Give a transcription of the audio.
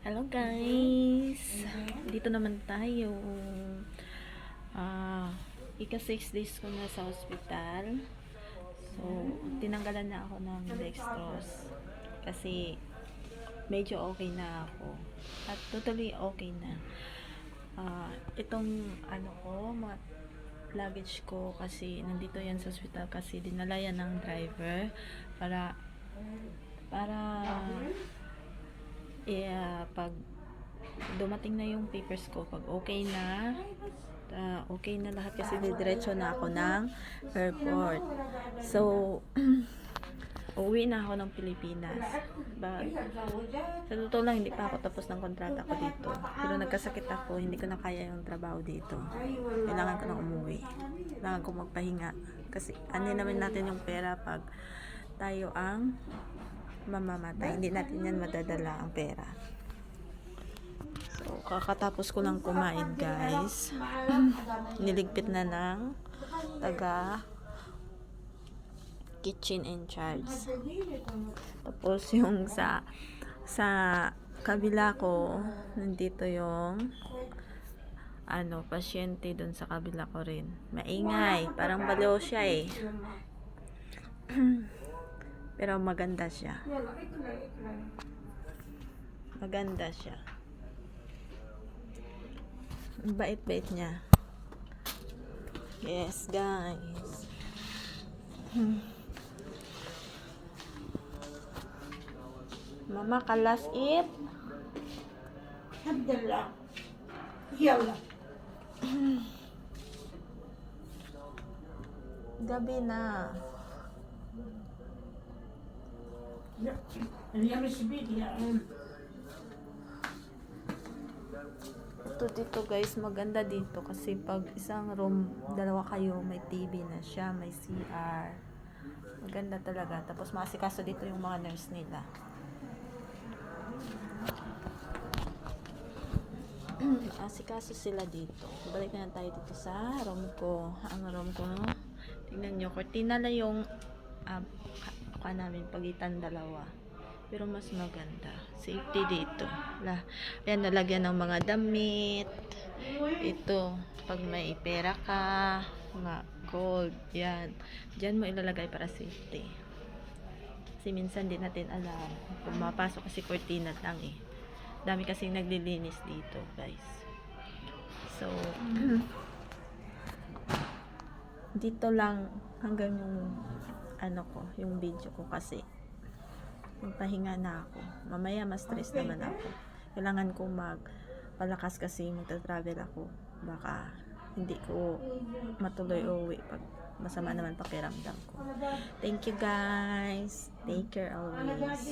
Hello guys! Dito naman tayo. Ika 6 days ko na sa ospital. So, tinanggalan na ako ng dextrose. Kasi, medyo okay na ako. At totally okay na. Itong mga luggage ko kasi nandito yan sa ospital kasi dinala yan ng driver para pag dumating na yung papers ko, pag okay na lahat kasi diretso na ako ng airport. So, uuwi na ako ng Pilipinas. But, sa totoo lang, hindi pa ako tapos ng kontrata ko dito. Pero nagkasakit ako, hindi ko na kaya yung trabaho dito. Kailangan ko na umuwi. Kailangan ko magpahinga. Kasi, naman natin yung pera pag tayo ang mamamatay. Hindi natin yan madadala ang pera. So, kakatapos ko lang kumain, guys. Niligpit na ng taga kitchen in charge. Tapos yung sa kabila ko, nandito yung pasyente dun sa kabila ko rin. Maingay, parang baliw siya eh. Pero maganda siya. Maganda siya. Ang bait-bait niya. Yes, guys. Mama, kalas it. Abdullah. Yalla. Gabi na. اليوم الشبيك يا Dito guys, maganda dito kasi pag isang room, dalawa kayo, may TV na siya, may CR. Maganda talaga. Tapos maasikaso dito yung mga nurse nila. Asikaso sila dito. Balik na tayo dito sa room ko. Ang room ko, tingnan nyo, cortina lang yung namin pagitan dalawa. Pero mas maganda. Safety dito. Ayan, nalagyan ng mga damit. Ito, pag may pera ka, mga gold, yan. Diyan mo ilalagay para safety. Kasi minsan din natin alam. Kung mapasok kasi cortina lang eh. Dami kasing naglilinis dito, guys. So, dito lang hanggang yung video ko kasi magpahinga na ako. Mamaya mas stress naman ako. Kailangan kong magpalakas kasi magta-travel ako. Baka hindi ko matuloy uwi pag masama naman pakiramdam ko. Thank you guys. Take care always.